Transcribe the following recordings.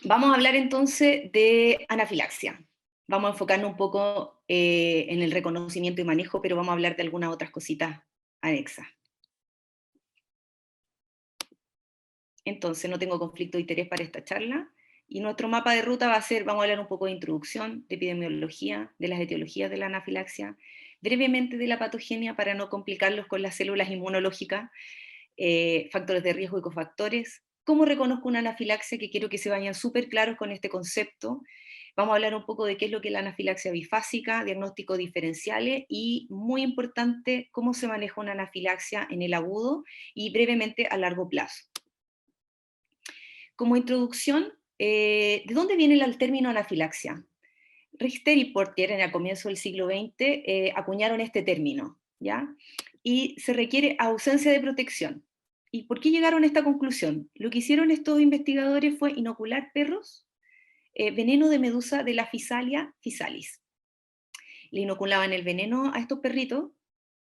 Vamos a hablar entonces de anafilaxia. Vamos a enfocarnos un poco en el reconocimiento y manejo, pero vamos a hablar de algunas otras cositas anexas. Entonces, no tengo conflicto de interés para esta charla. Y nuestro mapa de ruta va a ser, vamos a hablar un poco de introducción, de epidemiología, de las etiologías de la anafilaxia, brevemente de la patogenia para no complicarlos con las células inmunológicas, factores de riesgo y cofactores. ¿Cómo reconozco una anafilaxia? Que quiero que se vayan súper claros con este concepto. Vamos a hablar un poco de qué es lo que es la anafilaxia bifásica, diagnósticos diferenciales y, muy importante, cómo se maneja una anafilaxia en el agudo y brevemente a largo plazo. Como introducción, ¿de dónde viene el término anafilaxia? Richter y Portier en el comienzo del siglo XX acuñaron este término, ¿ya? Y se requiere ausencia de protección. ¿Y por qué llegaron a esta conclusión? Lo que hicieron estos investigadores fue inocular perros veneno de medusa de la Physalia physalis. Le inoculaban el veneno a estos perritos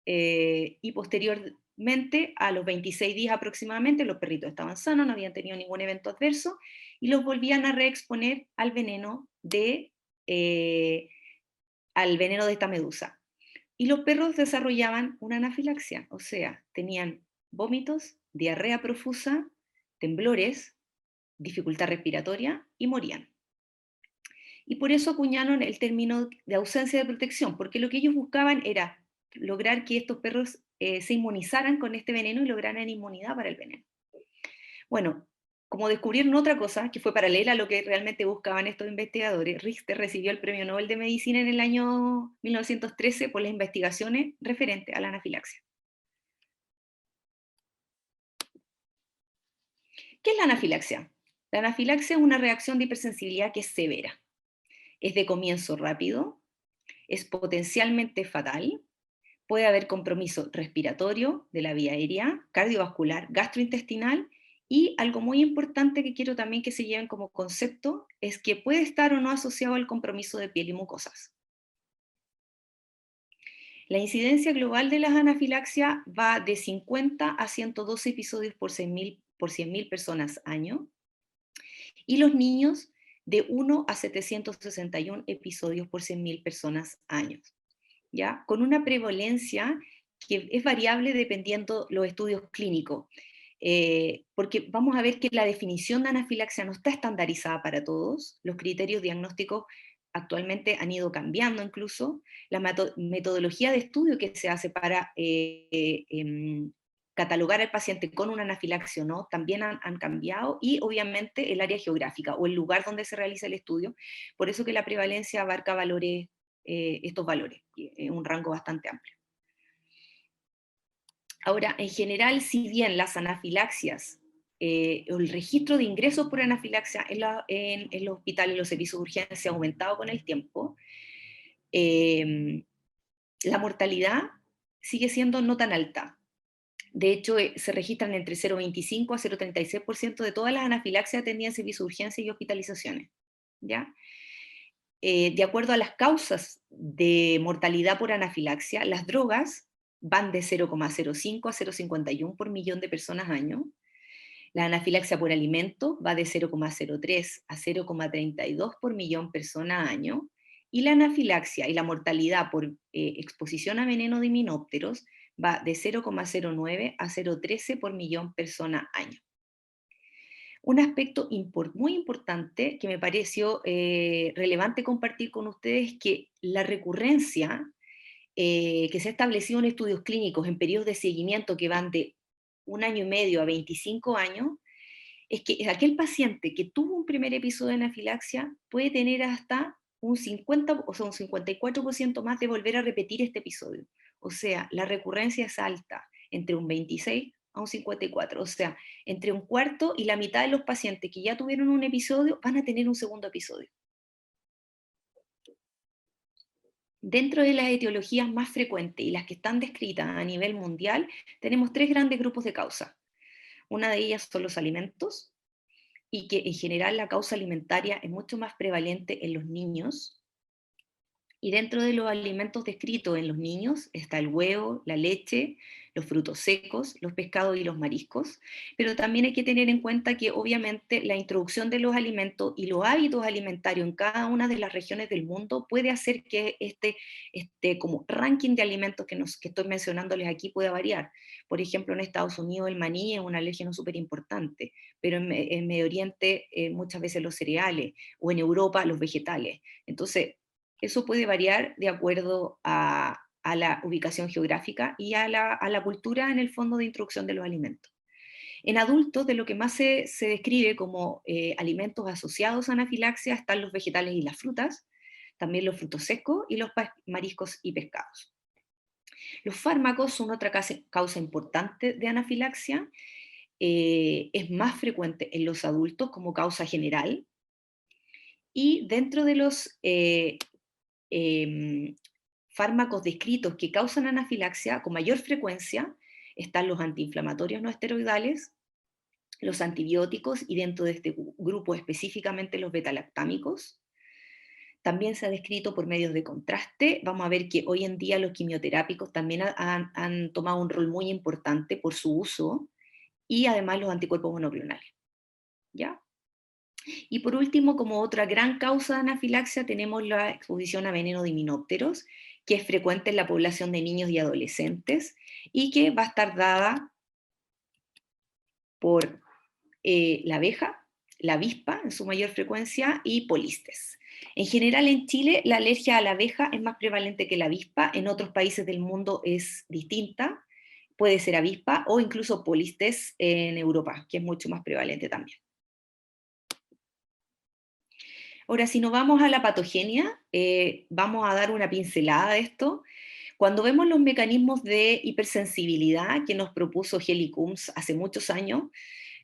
y posteriormente, a los 26 días aproximadamente, los perritos estaban sanos, no habían tenido ningún evento adverso, y los volvían a reexponer eh, al veneno de esta medusa. Y los perros desarrollaban una anafilaxia, o sea, tenían vómitos, diarrea profusa, temblores, dificultad respiratoria y morían. Y por eso acuñaron el término de ausencia de protección, porque lo que ellos buscaban era lograr que estos perros se inmunizaran con este veneno y lograran inmunidad para el veneno. Bueno, como descubrieron otra cosa que fue paralela a lo que realmente buscaban estos investigadores, Richter recibió el Premio Nobel de Medicina en el año 1913 por las investigaciones referentes a la anafilaxia. ¿Qué es la anafilaxia? La anafilaxia es una reacción de hipersensibilidad que es severa. Es de comienzo rápido, es potencialmente fatal, puede haber compromiso respiratorio de la vía aérea, cardiovascular, gastrointestinal y algo muy importante que quiero también que se lleven como concepto es que puede estar o no asociado al compromiso de piel y mucosas. La incidencia global de las anafilaxias va de 50 a 112 episodios por 100.000 personas año y los niños de 1 a 761 episodios por 100.000 personas año. ¿Ya? Con una prevalencia que es variable dependiendo los estudios clínicos, porque vamos a ver que la definición de anafilaxia no está estandarizada para todos, los criterios diagnósticos actualmente han ido cambiando incluso, la metodología de estudio que se hace para catalogar al paciente con una anafilaxia o no, también han cambiado, y obviamente el área geográfica o el lugar donde se realiza el estudio, por eso que la prevalencia abarca valores estos valores, un rango bastante amplio. Ahora, en general, si bien las anafilaxias, o el registro de ingresos por anafilaxia en los hospitales, en los servicios de urgencia ha aumentado con el tiempo, la mortalidad sigue siendo no tan alta. De hecho, se registran entre 0,25 a 0,36% de todas las anafilaxias atendidas en servicios de urgencia y hospitalizaciones, ¿ya? De acuerdo a las causas de mortalidad por anafilaxia, las drogas van de 0,05 a 0,51 por millón de personas año. La anafilaxia por alimento va de 0,03 a 0,32 por millón de personas año. Y la anafilaxia y la mortalidad por exposición a veneno de himenópteros va de 0,09 a 0,13 por millón de personas año. Un aspecto muy importante que me pareció relevante compartir con ustedes es que la recurrencia que se ha establecido en estudios clínicos en periodos de seguimiento que van de 1 año y medio a 25 años, es que aquel paciente que tuvo un primer episodio de anafilaxia puede tener hasta un 50, o sea, un 54% más de volver a repetir este episodio. O sea, la recurrencia es alta, entre un 26 a un 54. O sea, entre un cuarto y la mitad de los pacientes que ya tuvieron un episodio van a tener un segundo episodio. Dentro de las etiologías más frecuentes y las que están descritas a nivel mundial, tenemos tres grandes grupos de causas. Una de ellas son los alimentos, y que en general la causa alimentaria es mucho más prevalente en los niños. Y dentro de los alimentos descritos en los niños está el huevo, la leche, los frutos secos, los pescados y los mariscos, pero también hay que tener en cuenta que obviamente la introducción de los alimentos y los hábitos alimentarios en cada una de las regiones del mundo puede hacer que este como ranking de alimentos que estoy mencionándoles aquí pueda variar. Por ejemplo, en Estados Unidos el maní es un alérgeno súper importante, pero en Medio Oriente muchas veces los cereales, o en Europa los vegetales. Entonces, eso puede variar de acuerdo a la ubicación geográfica y a la cultura en el fondo de introducción de los alimentos. En adultos, de lo que más se describe como alimentos asociados a anafilaxia están los vegetales y las frutas, también los frutos secos y los mariscos y pescados. Los fármacos son otra causa importante de anafilaxia, es más frecuente en los adultos como causa general, y dentro de los em, fármacos descritos que causan anafilaxia con mayor frecuencia están los antiinflamatorios no esteroidales, los antibióticos y dentro de este grupo específicamente los betalactámicos. También se ha descrito por medios de contraste. Vamos a ver que hoy en día los quimioterápicos también han tomado un rol muy importante por su uso y además los anticuerpos monoclonales. ¿Ya? Y por último, como otra gran causa de anafilaxia, tenemos la exposición a veneno de himenópteros, que es frecuente en la población de niños y adolescentes y que va a estar dada por la abeja, la avispa en su mayor frecuencia y polistes. En general en Chile la alergia a la abeja es más prevalente que la avispa, en otros países del mundo es distinta, puede ser avispa o incluso polistes en Europa, que es mucho más prevalente también. Ahora, si nos vamos a la patogenia, vamos a dar una pincelada de esto. Cuando vemos los mecanismos de hipersensibilidad que nos propuso Helicums hace muchos años,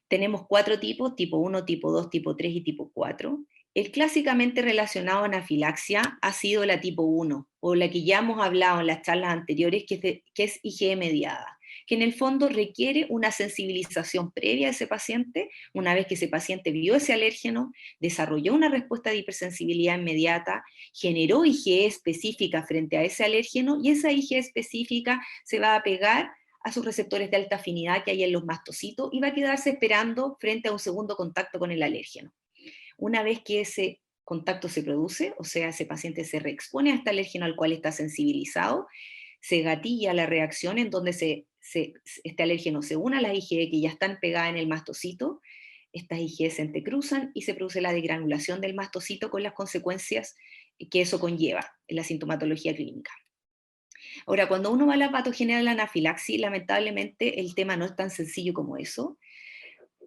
tenemos 4 tipos, tipo 1, tipo 2, tipo 3 y tipo 4. El clásicamente relacionado a anafilaxia ha sido la tipo 1, o la que ya hemos hablado en las charlas anteriores, que es IgE mediada, que en el fondo requiere una sensibilización previa a ese paciente. Una vez que ese paciente vio ese alérgeno, desarrolló una respuesta de hipersensibilidad inmediata, generó IgE específica frente a ese alérgeno, y esa IgE específica se va a pegar a sus receptores de alta afinidad que hay en los mastocitos y va a quedarse esperando frente a un segundo contacto con el alérgeno. Una vez que ese contacto se produce, o sea, ese paciente se reexpone a este alérgeno al cual está sensibilizado, se gatilla la reacción en donde este alérgeno se une a las IgE que ya están pegadas en el mastocito, estas IgE se entrecruzan y se produce la degranulación del mastocito con las consecuencias que eso conlleva en la sintomatología clínica. Ahora, cuando uno va a la patogenia de la anafilaxis, lamentablemente el tema no es tan sencillo como eso.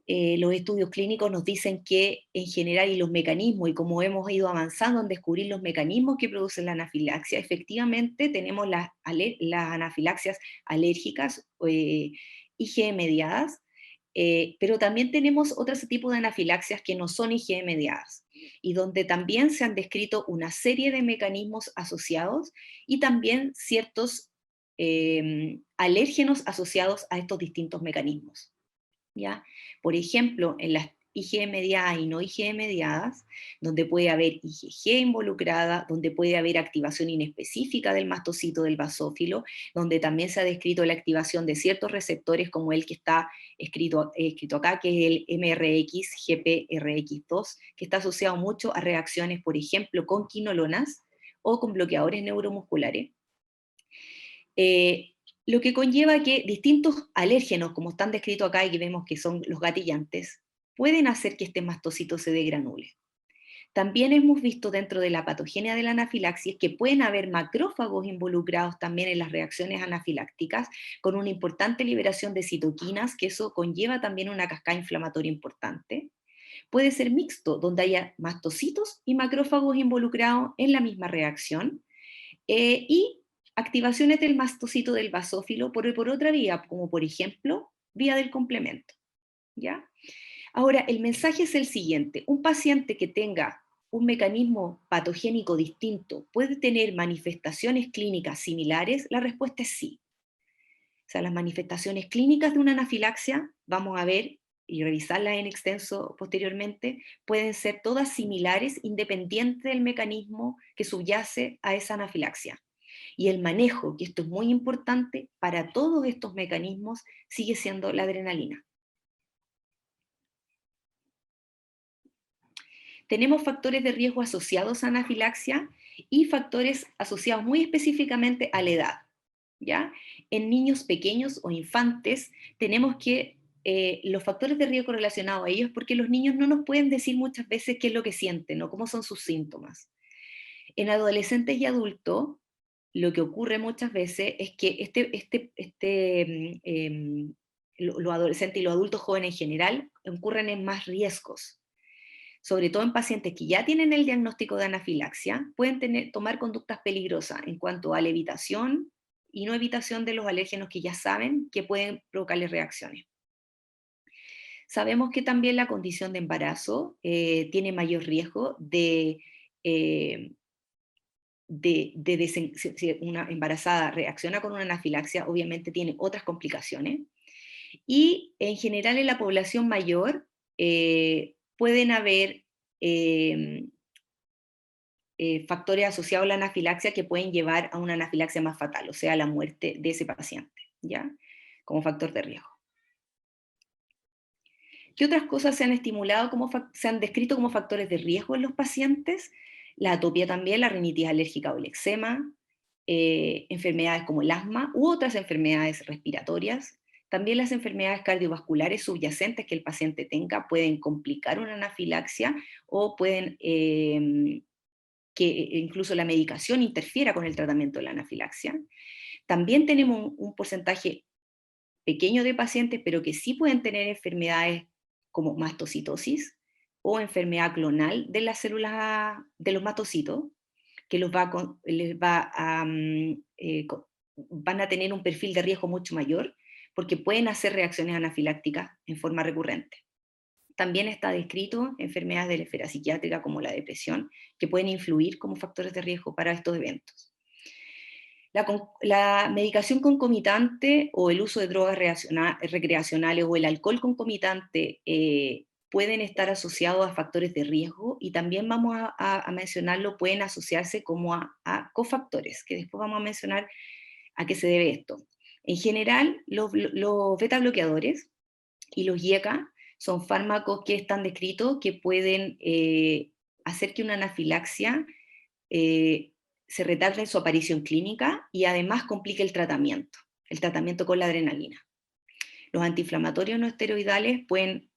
Los estudios clínicos nos dicen que en general y los mecanismos, y como hemos ido avanzando en descubrir los mecanismos que producen la anafilaxia, efectivamente tenemos las anafilaxias alérgicas, IgE mediadas, pero también tenemos otros tipos de anafilaxias que no son IgE mediadas, y donde también se han descrito una serie de mecanismos asociados y también ciertos alérgenos asociados a estos distintos mecanismos. ¿Ya? Por ejemplo, en las IgE mediadas y no IgE mediadas, donde puede haber IgG involucrada, donde puede haber activación inespecífica del mastocito del basófilo, donde también se ha descrito la activación de ciertos receptores como el que está escrito acá, que es el MRX, GPRX2, que está asociado mucho a reacciones, por ejemplo, con quinolonas o con bloqueadores neuromusculares. Lo que conlleva que distintos alérgenos, como están descritos acá y que vemos que son los gatillantes, pueden hacer que este mastocito se degranule. También hemos visto dentro de la patogenia de la anafilaxis que pueden haber macrófagos involucrados también en las reacciones anafilácticas, con una importante liberación de citoquinas, que eso conlleva también una cascada inflamatoria importante. Puede ser mixto, donde haya mastocitos y macrófagos involucrados en la misma reacción, y activaciones del mastocito del basófilo por otra vía, como por ejemplo, vía del complemento. ¿Ya? Ahora, el mensaje es el siguiente: un paciente que tenga un mecanismo patogénico distinto, ¿puede tener manifestaciones clínicas similares? La respuesta es sí. O sea, las manifestaciones clínicas de una anafilaxia, vamos a ver y revisarlas en extenso posteriormente, pueden ser todas similares, independientes del mecanismo que subyace a esa anafilaxia. Y el manejo, que esto es muy importante, para todos estos mecanismos sigue siendo la adrenalina. Tenemos factores de riesgo asociados a anafilaxia y factores asociados muy específicamente a la edad. ¿Ya? En niños pequeños o infantes tenemos que los factores de riesgo relacionados a ellos, porque los niños no nos pueden decir muchas veces qué es lo que sienten o cómo son sus síntomas. En adolescentes y adultos, lo que ocurre muchas veces es que los adolescentes y los adultos jóvenes en general incurren en más riesgos. Sobre todo en pacientes que ya tienen el diagnóstico de anafilaxia, pueden tomar conductas peligrosas en cuanto a la evitación y no evitación de los alérgenos que ya saben que pueden provocarles reacciones. Sabemos que también la condición de embarazo tiene mayor riesgo eh, si una embarazada reacciona con una anafilaxia, obviamente tiene otras complicaciones. Y en general en la población mayor pueden haber eh, factores asociados a la anafilaxia que pueden llevar a una anafilaxia más fatal, o sea, a la muerte de ese paciente, ¿ya? Como factor de riesgo. ¿Qué otras cosas se han estimulado, se han descrito como factores de riesgo en los pacientes? La atopia también, la rinitis alérgica o el eczema, enfermedades como el asma u otras enfermedades respiratorias. También las enfermedades cardiovasculares subyacentes que el paciente tenga pueden complicar una anafilaxia o pueden que incluso la medicación interfiera con el tratamiento de la anafilaxia. También tenemos un porcentaje pequeño de pacientes, pero que sí pueden tener enfermedades como mastocitosis o enfermedad clonal de las células de los mastocitos, que van a tener un perfil de riesgo mucho mayor, porque pueden hacer reacciones anafilácticas en forma recurrente. También está descrito enfermedades de la esfera psiquiátrica como la depresión, que pueden influir como factores de riesgo para estos eventos. La medicación concomitante o el uso de drogas recreacionales o el alcohol concomitante pueden estar asociados a factores de riesgo, y también vamos a mencionarlo, pueden asociarse como a cofactores, que después vamos a mencionar a qué se debe esto. En general, los beta bloqueadores y los IECA son fármacos que están descritos que pueden hacer que una anafilaxia se retarde en su aparición clínica y además complique el tratamiento con la adrenalina. Los antiinflamatorios no esteroidales pueden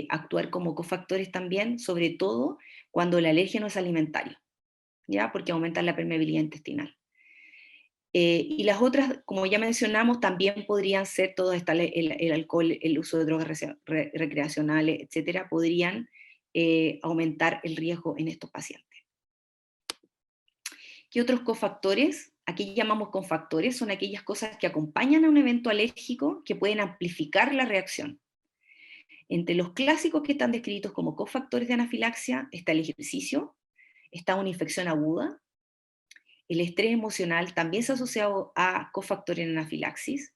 actuar como cofactores también, sobre todo cuando el alérgeno es alimentario, ¿ya? Porque aumentan la permeabilidad intestinal. Y las otras, como ya mencionamos, también podrían ser todo el alcohol, el uso de drogas recreacionales, etcétera, podrían aumentar el riesgo en estos pacientes. ¿Qué otros cofactores? Aquí llamamos cofactores, son aquellas cosas que acompañan a un evento alérgico que pueden amplificar la reacción. Entre los clásicos que están descritos como cofactores de anafilaxia está el ejercicio, está una infección aguda, el estrés emocional también se ha asociado a cofactores en anafilaxis,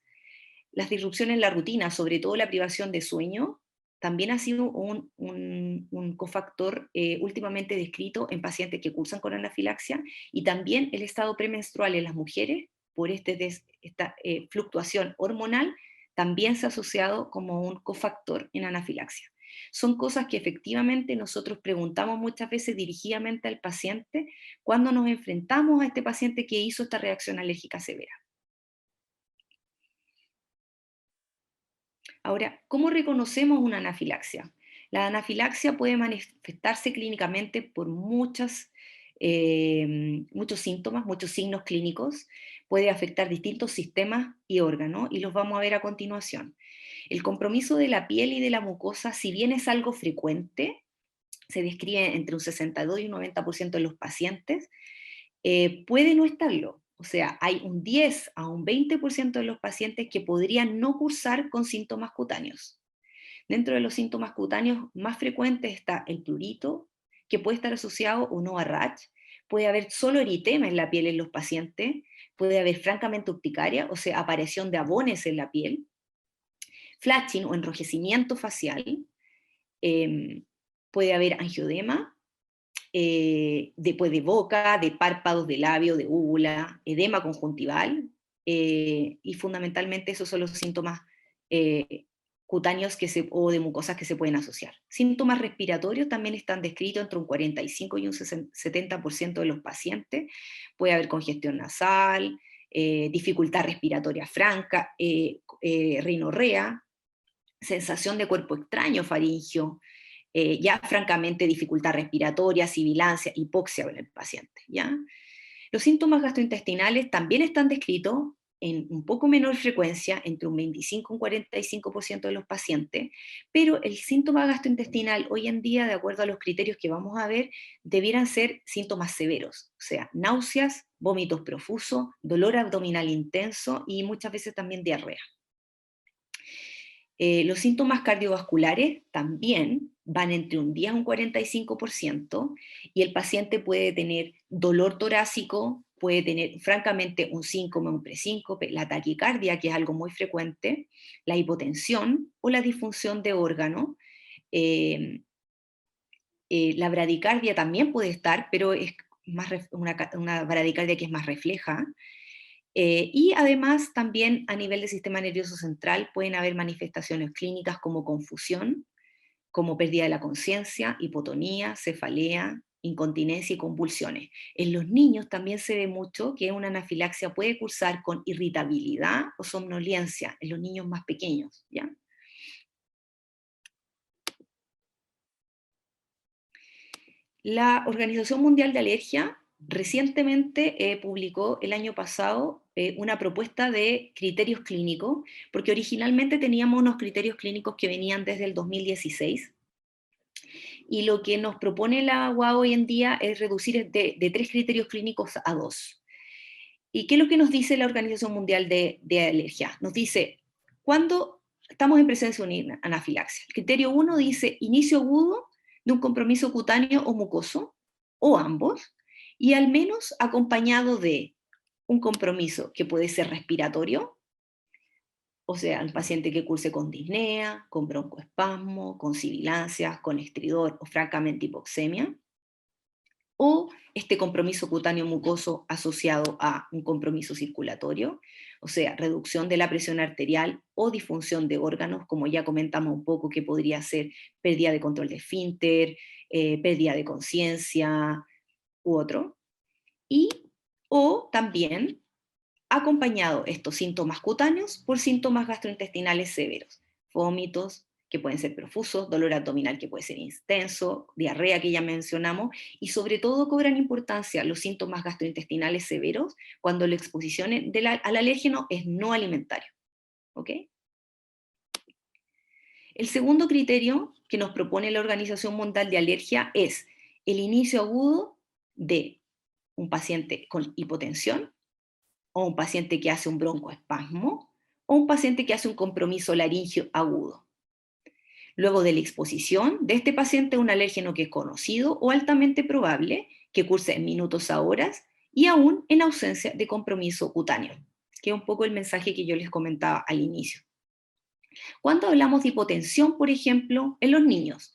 las disrupciones en la rutina, sobre todo la privación de sueño, también ha sido un cofactor últimamente descrito en pacientes que cursan con anafilaxia, y también el estado premenstrual en las mujeres, por esta fluctuación hormonal, también se ha asociado como un cofactor en anafilaxia. Son cosas que efectivamente nosotros preguntamos muchas veces dirigidamente al paciente cuando nos enfrentamos a este paciente que hizo esta reacción alérgica severa. Ahora, ¿cómo reconocemos una anafilaxia? La anafilaxia puede manifestarse clínicamente por muchos síntomas, muchos signos clínicos, puede afectar distintos sistemas y órganos, y los vamos a ver a continuación. El compromiso de la piel y de la mucosa, si bien es algo frecuente, se describe entre un 62 y un 90% de los pacientes, puede no estarlo. O sea, hay un 10 a un 20% de los pacientes que podrían no cursar con síntomas cutáneos. Dentro de los síntomas cutáneos más frecuentes está el prurito, que puede estar asociado o no a rash, puede haber solo eritema en la piel en los pacientes, puede haber francamente urticaria, o sea, aparición de abones en la piel, flatching o enrojecimiento facial, puede haber angiodema, después de boca, de párpados, de labio, de úvula, edema conjuntival, y fundamentalmente esos son los síntomas cutáneos o de mucosas que se pueden asociar. Síntomas respiratorios también están descritos entre un 45 y un 70% de los pacientes. Puede haber congestión nasal, dificultad respiratoria franca, rinorrea, sensación de cuerpo extraño faríngeo, ya francamente dificultad respiratoria, sibilancia, hipoxia en el paciente, ¿ya? Los síntomas gastrointestinales también están descritos en un poco menor frecuencia, entre un 25 y un 45% de los pacientes, pero el síntoma gastrointestinal hoy en día, de acuerdo a los criterios que vamos a ver, debieran ser síntomas severos, o sea, náuseas, vómitos profusos, dolor abdominal intenso y muchas veces también diarrea. Los síntomas cardiovasculares también van entre un 10 a un 45%, y el paciente puede tener dolor torácico, puede tener francamente un síncome, un presíncope, la taquicardia, que es algo muy frecuente, la hipotensión o la disfunción de órgano. Eh, la bradicardia también puede estar, pero es una bradicardia que es más refleja. Y además también a nivel del sistema nervioso central pueden haber manifestaciones clínicas como confusión, como pérdida de la conciencia, hipotonía, cefalea, incontinencia y convulsiones. En los niños también se ve mucho que una anafilaxia puede cursar con irritabilidad o somnolencia en los niños más pequeños, ¿ya? La Organización Mundial de Alergia recientemente publicó el año pasado una propuesta de criterios clínicos, porque originalmente teníamos unos criterios clínicos que venían desde el 2016, y lo que nos propone la UAO hoy en día es reducir de 3 criterios clínicos a 2. ¿Y qué es lo que nos dice la Organización Mundial de Alergia? Nos dice, cuando estamos en presencia de una anafilaxia, el criterio 1 dice inicio agudo de un compromiso cutáneo o mucoso, o ambos, y al menos acompañado de un compromiso que puede ser respiratorio, o sea, un paciente que curse con disnea, con broncoespasmo, con sibilancias, con estridor o francamente hipoxemia, o este compromiso cutáneo mucoso asociado a un compromiso circulatorio, o sea, reducción de la presión arterial o disfunción de órganos, como ya comentamos un poco, que podría ser pérdida de control de esfínter, pérdida de conciencia u otro, y o también acompañado estos síntomas cutáneos por síntomas gastrointestinales severos, vómitos que pueden ser profusos, dolor abdominal que puede ser intenso, diarrea que ya mencionamos, y sobre todo cobran importancia los síntomas gastrointestinales severos cuando la exposición al alérgeno es no alimentario. ¿Ok? El segundo criterio que nos propone la Organización Mundial de Alergia es el inicio agudo de un paciente con hipotensión, o un paciente que hace un broncoespasmo, o un paciente que hace un compromiso laríngeo agudo. Luego de la exposición de este paciente a un alérgeno que es conocido o altamente probable, que curse en minutos a horas, y aún en ausencia de compromiso cutáneo, que es un poco el mensaje que yo les comentaba al inicio. Cuando hablamos de hipotensión, por ejemplo, en los niños,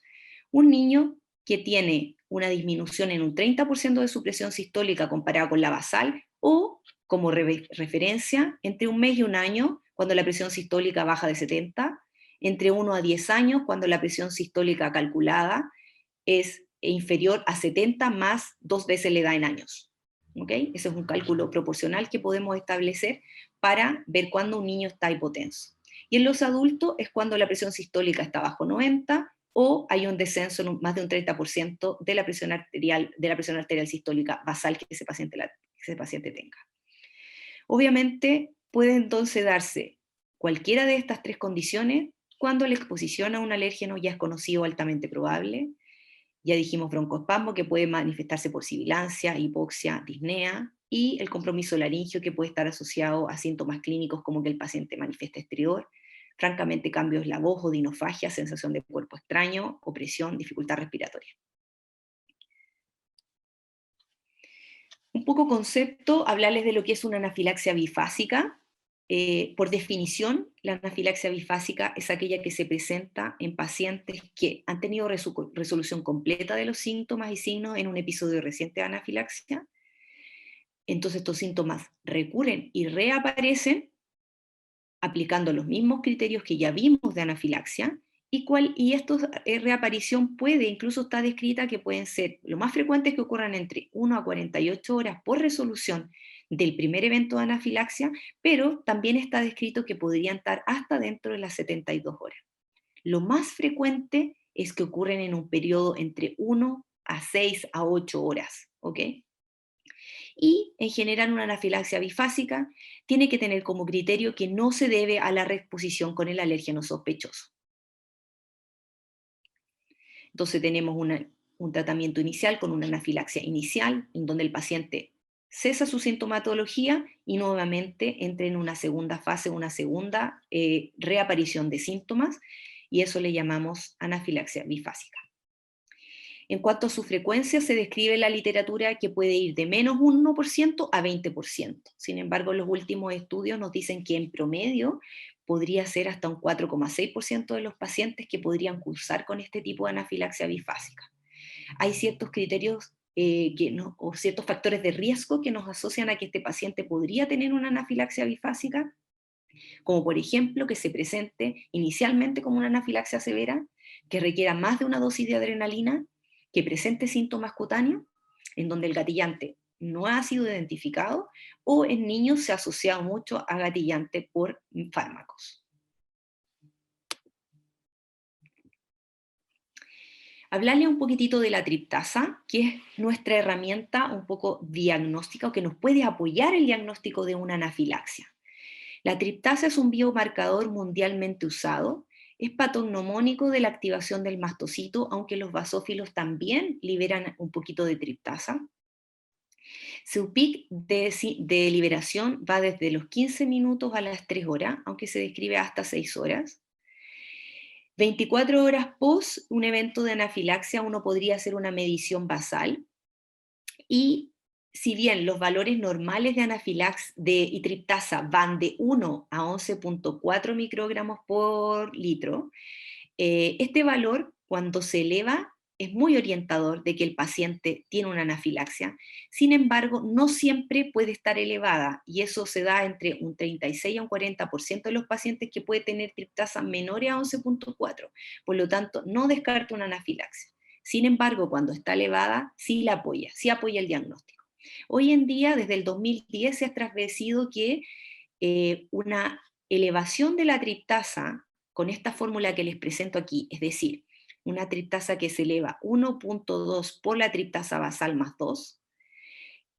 un niño que tiene una disminución en un 30% de su presión sistólica comparada con la basal, o como referencia, entre un mes y un año, cuando la presión sistólica baja de 70, entre 1 a 10 años, cuando la presión sistólica calculada es inferior a 70 más 2 veces la edad en años. ¿Okay? Ese es un cálculo proporcional que podemos establecer para ver cuándo un niño está hipotenso. Y en los adultos es cuando la presión sistólica está bajo 90 o hay un descenso en más de un 30% de la presión arterial sistólica basal que ese paciente tenga. Obviamente puede entonces darse cualquiera de estas 3 condiciones cuando la exposición a un alérgeno ya es conocido o altamente probable. Ya dijimos broncoespasmo, que puede manifestarse por sibilancia, hipoxia, disnea, y el compromiso laríngeo, que puede estar asociado a síntomas clínicos como que el paciente manifiesta estridor, francamente cambios en la voz o dinofagia, sensación de cuerpo extraño, opresión, dificultad respiratoria. Un poco concepto, hablarles de lo que es una anafilaxia bifásica. por definición, la anafilaxia bifásica es aquella que se presenta en pacientes que han tenido resolución completa de los síntomas y signos en un episodio reciente de anafilaxia. Entonces estos síntomas recurren y reaparecen aplicando los mismos criterios que ya vimos de anafilaxia, y esta reaparición puede, incluso está descrita que pueden ser, lo más frecuente es que ocurran entre 1 a 48 horas por resolución del primer evento de anafilaxia, pero también está descrito que podrían estar hasta dentro de las 72 horas. Lo más frecuente es que ocurren en un periodo entre 1 a 6 a 8 horas, ¿ok? Y en general una anafilaxia bifásica tiene que tener como criterio que no se debe a la reexposición con el alérgeno sospechoso. Entonces tenemos un tratamiento inicial con una anafilaxia inicial, en donde el paciente cesa su sintomatología y nuevamente entra en una segunda fase, una segunda reaparición de síntomas, y eso le llamamos anafilaxia bifásica. En cuanto a su frecuencia, se describe en la literatura que puede ir de menos 1% a 20%. Sin embargo, los últimos estudios nos dicen que en promedio podría ser hasta un 4,6% de los pacientes que podrían cursar con este tipo de anafilaxia bifásica. Hay ciertos criterios o ciertos factores de riesgo que nos asocian a que este paciente podría tener una anafilaxia bifásica, como por ejemplo que se presente inicialmente como una anafilaxia severa, que requiera más de una dosis de adrenalina, que presente síntomas cutáneos, en donde el gatillante no ha sido identificado, o en niños se ha asociado mucho a gatillante por fármacos. Hablarle un poquitito de la triptasa, que es nuestra herramienta un poco diagnóstica, o que nos puede apoyar el diagnóstico de una anafilaxia. La triptasa es un biomarcador mundialmente usado, es patognomónico de la activación del mastocito, aunque los basófilos también liberan un poquito de triptasa. Su pic de liberación va desde los 15 minutos a las 3 horas, aunque se describe hasta 6 horas. 24 horas post un evento de anafilaxia uno podría hacer una medición basal, y si bien los valores normales de anafilaxia y triptasa van de 1 a 11,4 microgramos por litro, este valor, cuando se eleva, es muy orientador de que el paciente tiene una anafilaxia. Sin embargo, no siempre puede estar elevada, y eso se da entre un 36 a un 40% de los pacientes que puede tener triptasa menores a 11,4. Por lo tanto, no descarta una anafilaxia. Sin embargo, cuando está elevada, sí apoya el diagnóstico. Hoy en día, desde el 2010, se ha establecido que una elevación de la triptasa con esta fórmula que les presento aquí, es decir, una triptasa que se eleva 1,2 por la triptasa basal más 2,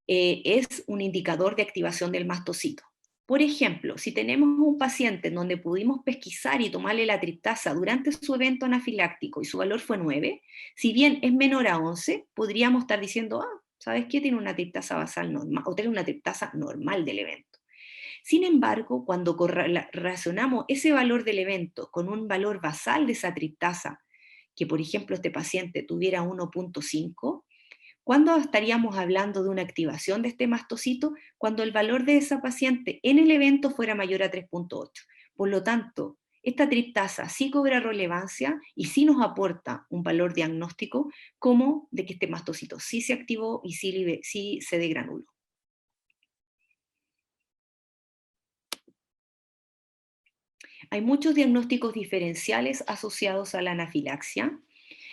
es un indicador de activación del mastocito. Por ejemplo, si tenemos un paciente en donde pudimos pesquisar y tomarle la triptasa durante su evento anafiláctico y su valor fue 9, si bien es menor a 11, podríamos estar diciendo, ¿sabes qué? Tiene una triptasa basal normal, o tiene una triptasa normal del evento. Sin embargo, cuando relacionamos ese valor del evento con un valor basal de esa triptasa, que por ejemplo este paciente tuviera 1,5, ¿cuándo estaríamos hablando de una activación de este mastocito? Cuando el valor de esa paciente en el evento fuera mayor a 3,8. Por lo tanto, esta triptasa sí cobra relevancia y sí nos aporta un valor diagnóstico como de que este mastocito sí se activó y sí se degranuló. Hay muchos diagnósticos diferenciales asociados a la anafilaxia.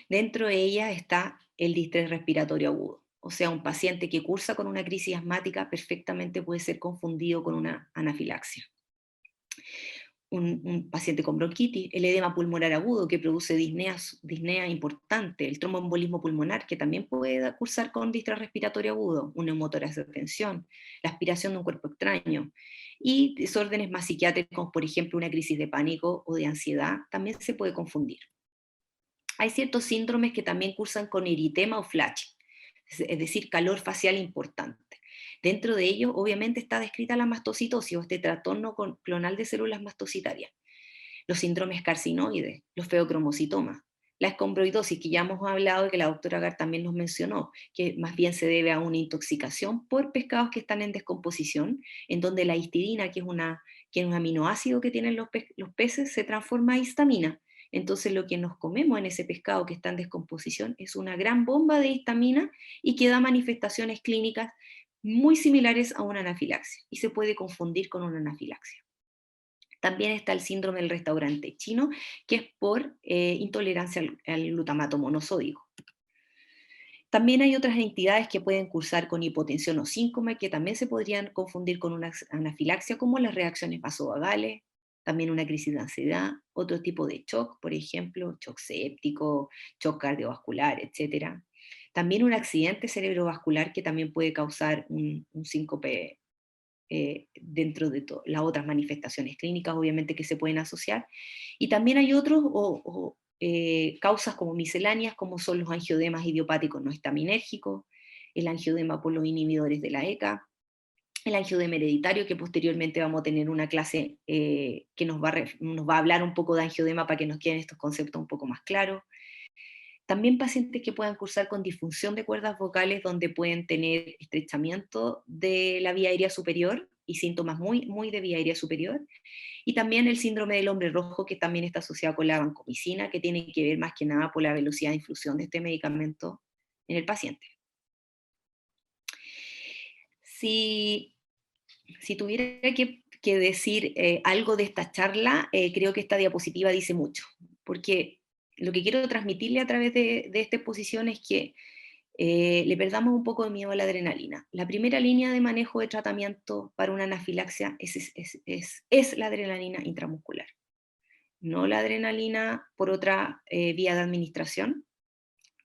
Dentro de ellas está el distrés respiratorio agudo. O sea, un paciente que cursa con una crisis asmática perfectamente puede ser confundido con una anafilaxia. Un paciente con bronquitis, el edema pulmonar agudo que produce disnea importante, el tromboembolismo pulmonar que también puede cursar con distrés respiratorio agudo, un neumotórax de tensión, la aspiración de un cuerpo extraño, y desórdenes más psiquiátricos, por ejemplo una crisis de pánico o de ansiedad, también se puede confundir. Hay ciertos síndromes que también cursan con eritema o flash, es decir, calor facial importante. Dentro de ello, obviamente, está descrita la mastocitosis o este trastorno clonal de células mastocitarias, los síndromes carcinoides, los feocromocitomas, la escombroidosis, que ya hemos hablado y que la doctora Gar también nos mencionó, que más bien se debe a una intoxicación por pescados que están en descomposición, en donde la histidina, que es que es un aminoácido que tienen los peces, se transforma a histamina. Entonces lo que nos comemos en ese pescado que está en descomposición es una gran bomba de histamina y que da manifestaciones clínicas muy similares a una anafilaxia y se puede confundir con una anafilaxia. También está el síndrome del restaurante chino, que es por intolerancia al glutamato monosódico. También hay otras entidades que pueden cursar con hipotensión o síncome, que también se podrían confundir con una anafilaxia, como las reacciones vasovagales, también una crisis de ansiedad, otro tipo de shock, por ejemplo, shock séptico, shock cardiovascular, etc. También un accidente cerebrovascular que también puede causar un síncope dentro de las otras manifestaciones clínicas, obviamente, que se pueden asociar. Y también hay otros causas como misceláneas, como son los angiodemas idiopáticos no estaminérgicos, el angiodema por los inhibidores de la ECA, el angiodema hereditario, que posteriormente vamos a tener una clase que nos va a hablar un poco de angiodema para que nos queden estos conceptos un poco más claros. También pacientes que puedan cursar con disfunción de cuerdas vocales, donde pueden tener estrechamiento de la vía aérea superior y síntomas muy, muy de vía aérea superior. Y también el síndrome del hombre rojo, que también está asociado con la vancomicina, que tiene que ver más que nada por la velocidad de infusión de este medicamento en el paciente. Si tuviera que decir algo de esta charla, creo que esta diapositiva dice mucho, porque lo que quiero transmitirle a través de esta exposición es que le perdamos un poco de miedo a la adrenalina. La primera línea de manejo de tratamiento para una anafilaxia es la adrenalina intramuscular, no la adrenalina por otra vía de administración,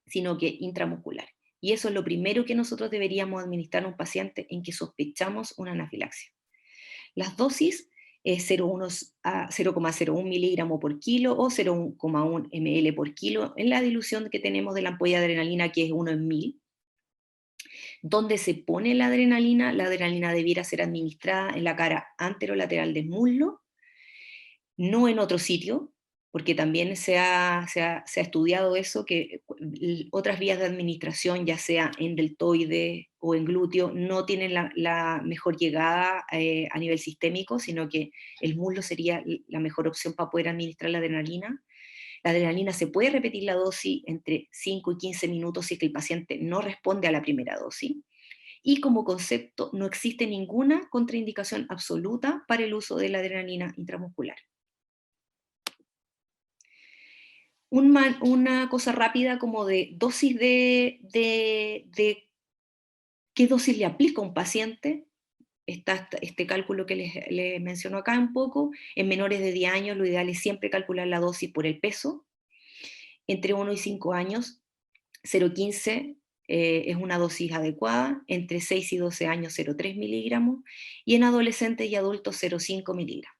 sino que intramuscular. Y eso es lo primero que nosotros deberíamos administrar a un paciente en que sospechamos una anafilaxia. Las dosis es 0,01 miligramo por kilo o 0,1 ml por kilo en la dilución que tenemos de la ampolla de adrenalina, que es 1 en 1000. Donde se pone la adrenalina debiera ser administrada en la cara anterolateral del muslo, no en otro sitio, porque también se ha estudiado eso, que otras vías de administración, ya sea en deltoide o en glúteo, no tienen la mejor llegada a nivel sistémico, sino que el muslo sería la mejor opción para poder administrar la adrenalina. La adrenalina se puede repetir la dosis entre 5 y 15 minutos si es que el paciente no responde a la primera dosis. Y como concepto, no existe ninguna contraindicación absoluta para el uso de la adrenalina intramuscular. Una cosa rápida como de dosis de qué dosis le aplica a un paciente. Está este cálculo que les menciono acá un poco. En menores de 10 años lo ideal es siempre calcular la dosis por el peso. Entre 1 y 5 años, 0,15 es una dosis adecuada. Entre 6 y 12 años, 0,3 miligramos. Y en adolescentes y adultos, 0,5 miligramos.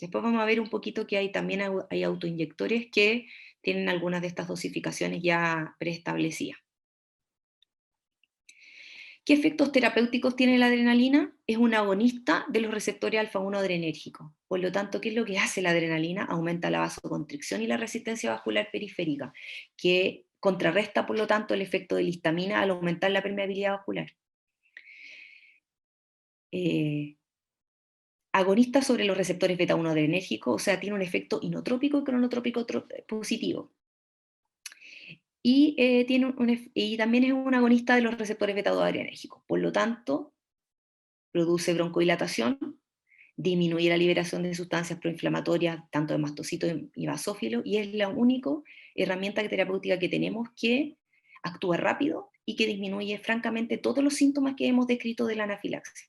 Después vamos a ver un poquito que también hay autoinyectores que tienen algunas de estas dosificaciones ya preestablecidas. ¿Qué efectos terapéuticos tiene la adrenalina? Es un agonista de los receptores alfa-1 adrenérgicos. Por lo tanto, ¿qué es lo que hace la adrenalina? Aumenta la vasoconstricción y la resistencia vascular periférica, que contrarresta, por lo tanto, el efecto de la histamina al aumentar la permeabilidad vascular. Agonista sobre los receptores beta-1 adrenérgicos, o sea, tiene un efecto inotrópico y cronotrópico positivo. Y también es un agonista de los receptores beta-2 adrenérgicos. Por lo tanto, produce broncodilatación, disminuye la liberación de sustancias proinflamatorias, tanto de mastocitos y basófilos, y es la única herramienta terapéutica que tenemos que actúa rápido y que disminuye francamente todos los síntomas que hemos descrito de la anafilaxia.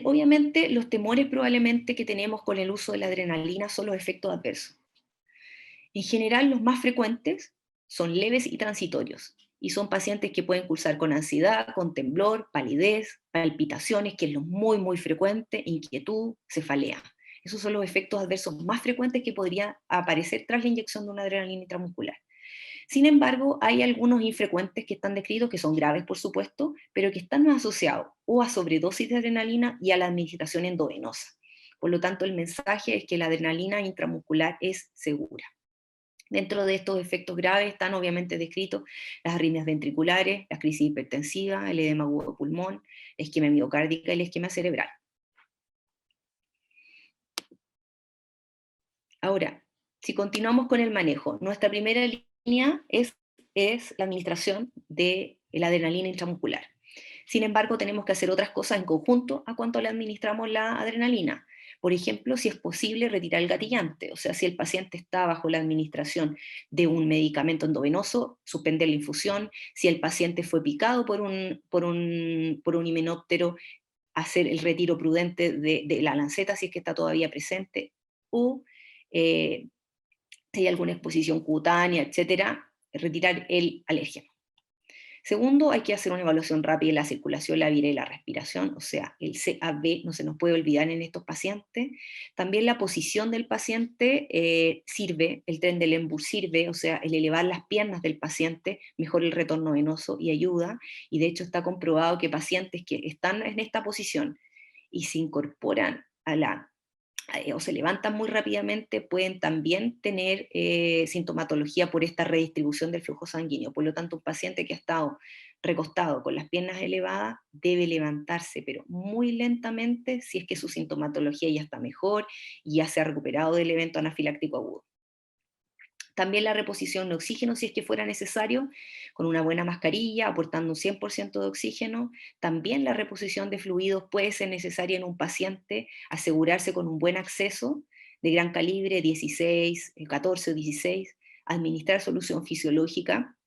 Obviamente, los temores probablemente que tenemos con el uso de la adrenalina son los efectos adversos. En general, los más frecuentes son leves y transitorios, y son pacientes que pueden cursar con ansiedad, con temblor, palidez, palpitaciones, que es lo muy, muy frecuente, inquietud, cefalea. Esos son los efectos adversos más frecuentes que podrían aparecer tras la inyección de una adrenalina intramuscular. Sin embargo, hay algunos infrecuentes que están descritos, que son graves, por supuesto, pero que están asociados o a sobredosis de adrenalina y a la administración endovenosa. Por lo tanto, el mensaje es que la adrenalina intramuscular es segura. Dentro de estos efectos graves están obviamente descritos las arritmias ventriculares, la crisis hipertensiva, el edema agudo de pulmón, la isquemia miocárdica y la isquemia cerebral. Ahora, si continuamos con el manejo, nuestra primera línea es la administración de la adrenalina intramuscular. Sin embargo, tenemos que hacer otras cosas en conjunto a cuanto le administramos la adrenalina. Por ejemplo, si es posible retirar el gatillante, o sea, si el paciente está bajo la administración de un medicamento endovenoso, suspender la infusión. Si el paciente fue picado por un himenóptero, hacer el retiro prudente de la lanceta si es que está todavía presente, o eh, si hay alguna exposición cutánea, etcétera, retirar el alérgeno. Segundo, hay que hacer una evaluación rápida de la circulación, la vida y la respiración, o sea, el CAB no se nos puede olvidar en estos pacientes. También la posición del paciente sirve, el tren del Embur sirve, o sea, el elevar las piernas del paciente mejora el retorno venoso y ayuda, y de hecho está comprobado que pacientes que están en esta posición y se incorporan o se levantan muy rápidamente, pueden también tener sintomatología por esta redistribución del flujo sanguíneo. Por lo tanto, un paciente que ha estado recostado con las piernas elevadas debe levantarse, pero muy lentamente, si es que su sintomatología ya está mejor y ya se ha recuperado del evento anafiláctico agudo. También la reposición de oxígeno, si es que fuera necesario, con una buena mascarilla, aportando un 100% de oxígeno. También la reposición de fluidos puede ser necesaria en un paciente, asegurarse con un buen acceso de gran calibre, 16, 14 o 16, administrar solución fisiológica,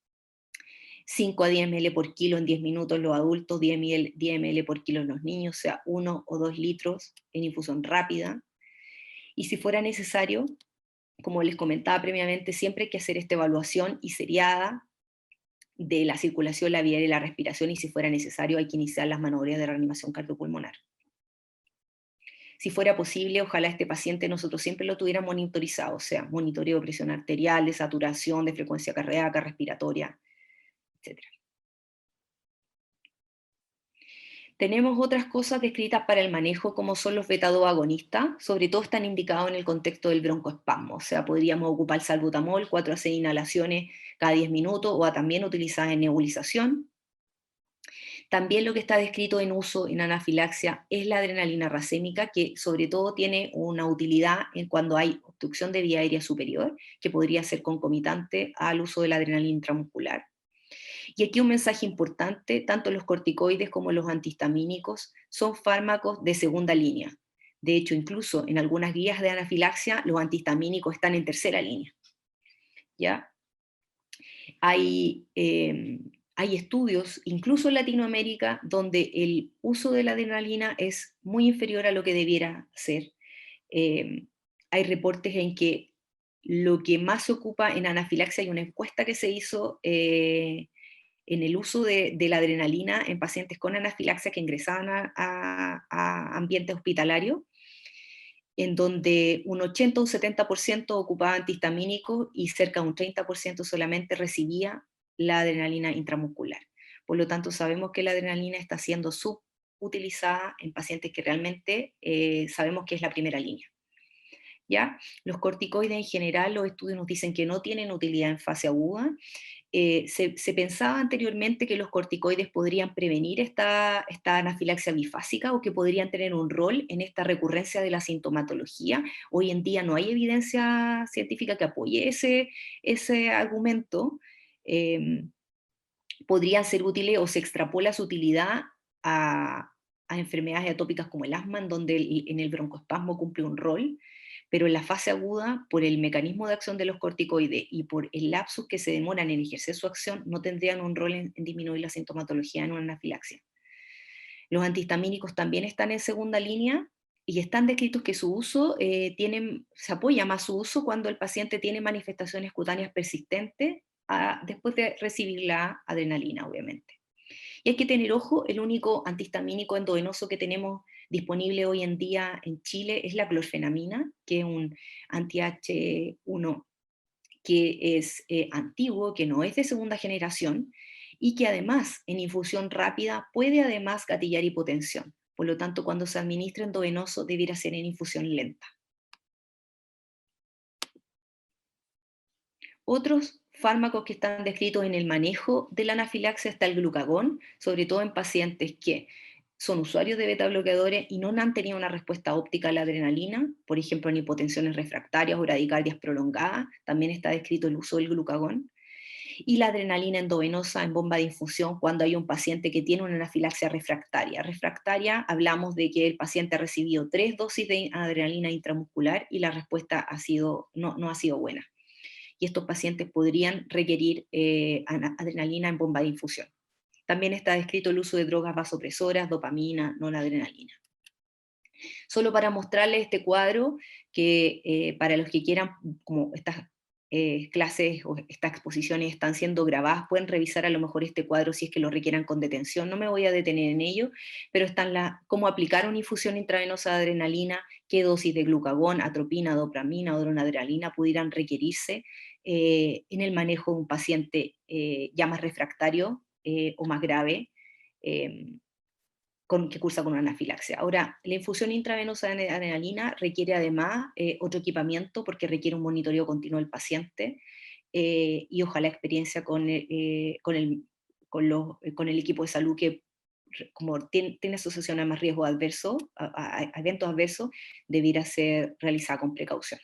5 a 10 ml por kilo en 10 minutos los adultos, 10 ml por kilo en los niños, o sea, 1 o 2 litros en infusión rápida. Y si fuera necesario, como les comentaba previamente, siempre hay que hacer esta evaluación y seriada de la circulación, la vía y la respiración, y si fuera necesario hay que iniciar las maniobras de reanimación cardiopulmonar. Si fuera posible, ojalá este paciente nosotros siempre lo tuviera monitorizado, o sea, monitoreo de presión arterial, de saturación, de frecuencia cardíaca, respiratoria, etc. Tenemos otras cosas descritas para el manejo, como son los beta-2 agonistas, sobre todo están indicados en el contexto del broncoespasmo, o sea, podríamos ocupar salbutamol, 4 a 6 inhalaciones cada 10 minutos, o también utilizadas en nebulización. También lo que está descrito en uso en anafilaxia es la adrenalina racémica, que sobre todo tiene una utilidad en cuando hay obstrucción de vía aérea superior, que podría ser concomitante al uso de la adrenalina intramuscular. Y aquí un mensaje importante, tanto los corticoides como los antihistamínicos son fármacos de segunda línea. De hecho, incluso en algunas guías de anafilaxia, los antihistamínicos están en tercera línea. ¿Ya? Hay estudios, incluso en Latinoamérica, donde el uso de la adrenalina es muy inferior a lo que debiera ser. Eh, Hay reportes en que lo que más se ocupa en anafilaxia, hay una encuesta que se hizo en el uso de la adrenalina en pacientes con anafilaxia que ingresaban a ambiente hospitalario, en donde un 80 o un 70% ocupaba antihistamínicos y cerca de un 30% solamente recibía la adrenalina intramuscular. Por lo tanto, sabemos que la adrenalina está siendo subutilizada en pacientes que realmente sabemos que es la primera línea. ¿Ya? Los corticoides en general, los estudios nos dicen que no tienen utilidad en fase aguda. Se pensaba anteriormente que los corticoides podrían prevenir esta anafilaxia bifásica o que podrían tener un rol en esta recurrencia de la sintomatología. Hoy en día no hay evidencia científica que apoye ese argumento. Eh, Podrían ser útiles o se extrapola su utilidad a enfermedades atópicas como el asma, en donde en el broncoespasmo cumple un rol, pero en la fase aguda, por el mecanismo de acción de los corticoides y por el lapsus que se demoran en ejercer su acción, no tendrían un rol en disminuir la sintomatología en una anafilaxia. Los antihistamínicos también están en segunda línea y están descritos que su uso se apoya más su uso cuando el paciente tiene manifestaciones cutáneas persistentes después de recibir la adrenalina, obviamente. Y hay que tener ojo, el único antihistamínico endovenoso que tenemos disponible hoy en día en Chile es la clorfenamina, que es un anti-H1 que es antiguo, que no es de segunda generación, y que además en infusión rápida puede además gatillar hipotensión. Por lo tanto, cuando se administra endovenoso debiera ser en infusión lenta. Otros fármacos que están descritos en el manejo de la anafilaxia está el glucagón, sobre todo en pacientes que son usuarios de beta bloqueadores y no han tenido una respuesta óptica a la adrenalina, por ejemplo en hipotensiones refractarias o bradicardias prolongadas, también está descrito el uso del glucagón. Y la adrenalina endovenosa en bomba de infusión cuando hay un paciente que tiene una anafilaxia refractaria. Refractaria, hablamos de que el paciente ha recibido 3 dosis de adrenalina intramuscular y la respuesta no ha sido buena. Y estos pacientes podrían requerir adrenalina en bomba de infusión. También está descrito el uso de drogas vasopresoras, dopamina, noradrenalina. Solo para mostrarles este cuadro, que para los que quieran, como estas clases o estas exposiciones están siendo grabadas, pueden revisar a lo mejor este cuadro si es que lo requieran con detención. No me voy a detener en ello, pero están cómo aplicar una infusión intravenosa de adrenalina, qué dosis de glucagón, atropina, dopamina o dronoadrenalina pudieran requerirse en el manejo de un paciente ya más refractario o más grave, que cursa con una anafilaxia. Ahora, la infusión intravenosa de adrenalina requiere además otro equipamiento porque requiere un monitoreo continuo del paciente y ojalá experiencia con el equipo de salud que como tiene asociación a más riesgos adversos, a eventos adversos, debiera ser realizada con precaución.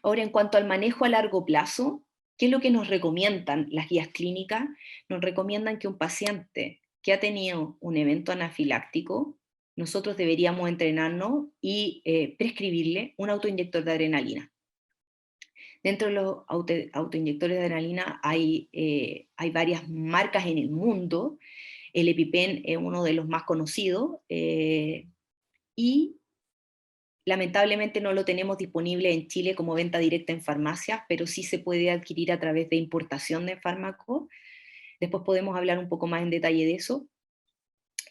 Ahora, en cuanto al manejo a largo plazo, ¿qué es lo que nos recomiendan las guías clínicas? Nos recomiendan que un paciente que ha tenido un evento anafiláctico, nosotros deberíamos entrenarnos y prescribirle un autoinyector de adrenalina. Dentro de los autoinyectores de adrenalina hay varias marcas en el mundo. El EpiPen es uno de los más conocidos y lamentablemente no lo tenemos disponible en Chile como venta directa en farmacias, pero sí se puede adquirir a través de importación de fármacos. Después podemos hablar un poco más en detalle de eso.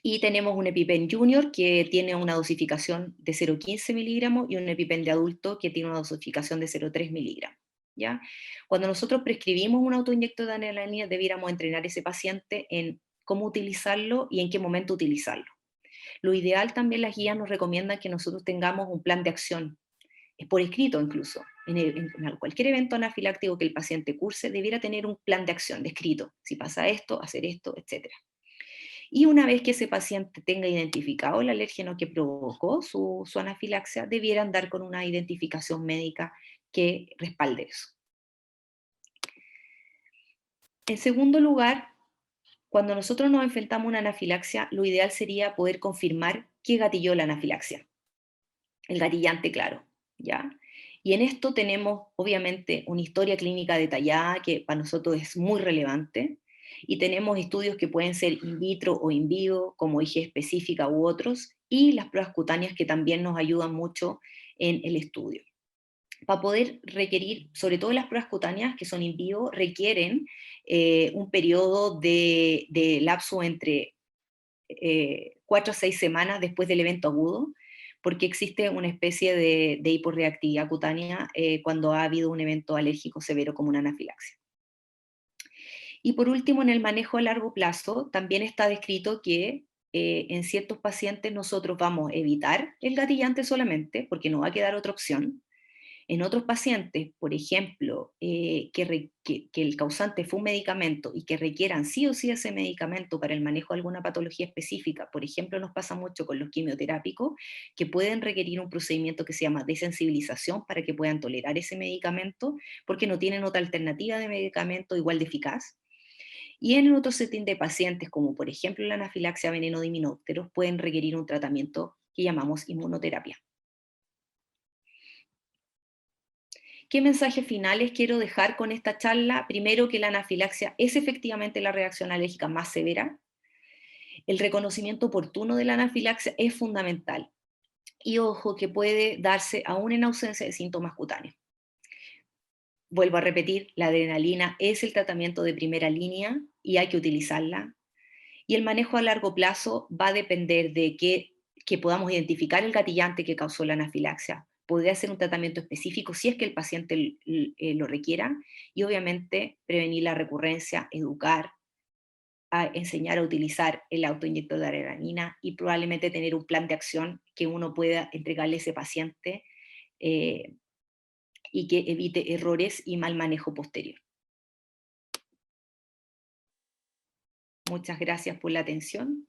Y tenemos un EpiPen Junior que tiene una dosificación de 0,15 miligramos y un EpiPen de adulto que tiene una dosificación de 0,3 miligramos. ¿Ya? Cuando nosotros prescribimos un autoinyector de adrenalina, debiéramos entrenar a ese paciente en cómo utilizarlo y en qué momento utilizarlo. Lo ideal también las guías nos recomiendan que nosotros tengamos un plan de acción, por escrito incluso. En cualquier evento anafiláctico que el paciente curse, debiera tener un plan de acción descrito. Si pasa esto, hacer esto, etc. Y una vez que ese paciente tenga identificado el alérgeno que provocó su anafilaxia, debiera andar con una identificación médica que respalde eso. En segundo lugar, cuando nosotros nos enfrentamos a una anafilaxia, lo ideal sería poder confirmar qué gatilló la anafilaxia. El gatillante, claro, ¿ya? Y en esto tenemos, obviamente, una historia clínica detallada que para nosotros es muy relevante, y tenemos estudios que pueden ser in vitro o in vivo, como IG específica u otros, y las pruebas cutáneas que también nos ayudan mucho en el estudio. Para poder requerir, sobre todo las pruebas cutáneas que son in vivo, requieren un periodo de lapso entre 4 a 6 semanas después del evento agudo, porque existe una especie de hiporreactividad cutánea cuando ha habido un evento alérgico severo como una anafilaxia. Y por último, en el manejo a largo plazo, también está descrito que en ciertos pacientes nosotros vamos a evitar el gatillante solamente, porque no va a quedar otra opción. En otros pacientes, por ejemplo, que el causante fue un medicamento y que requieran sí o sí ese medicamento para el manejo de alguna patología específica, por ejemplo, nos pasa mucho con los quimioterápicos, que pueden requerir un procedimiento que se llama desensibilización para que puedan tolerar ese medicamento, porque no tienen otra alternativa de medicamento igual de eficaz. Y en otro setting de pacientes, como por ejemplo la anafilaxia a veneno de himenópteros, pueden requerir un tratamiento que llamamos inmunoterapia. ¿Qué mensajes finales quiero dejar con esta charla? Primero, que la anafilaxia es efectivamente la reacción alérgica más severa. El reconocimiento oportuno de la anafilaxia es fundamental. Y ojo, que puede darse aún en ausencia de síntomas cutáneos. Vuelvo a repetir, la adrenalina es el tratamiento de primera línea y hay que utilizarla. Y el manejo a largo plazo va a depender de que podamos identificar el gatillante que causó la anafilaxia. Podría ser un tratamiento específico si es que el paciente lo requiera, y obviamente prevenir la recurrencia, educar, a enseñar a utilizar el autoinyector de adrenalina y probablemente tener un plan de acción que uno pueda entregarle a ese paciente y que evite errores y mal manejo posterior. Muchas gracias por la atención.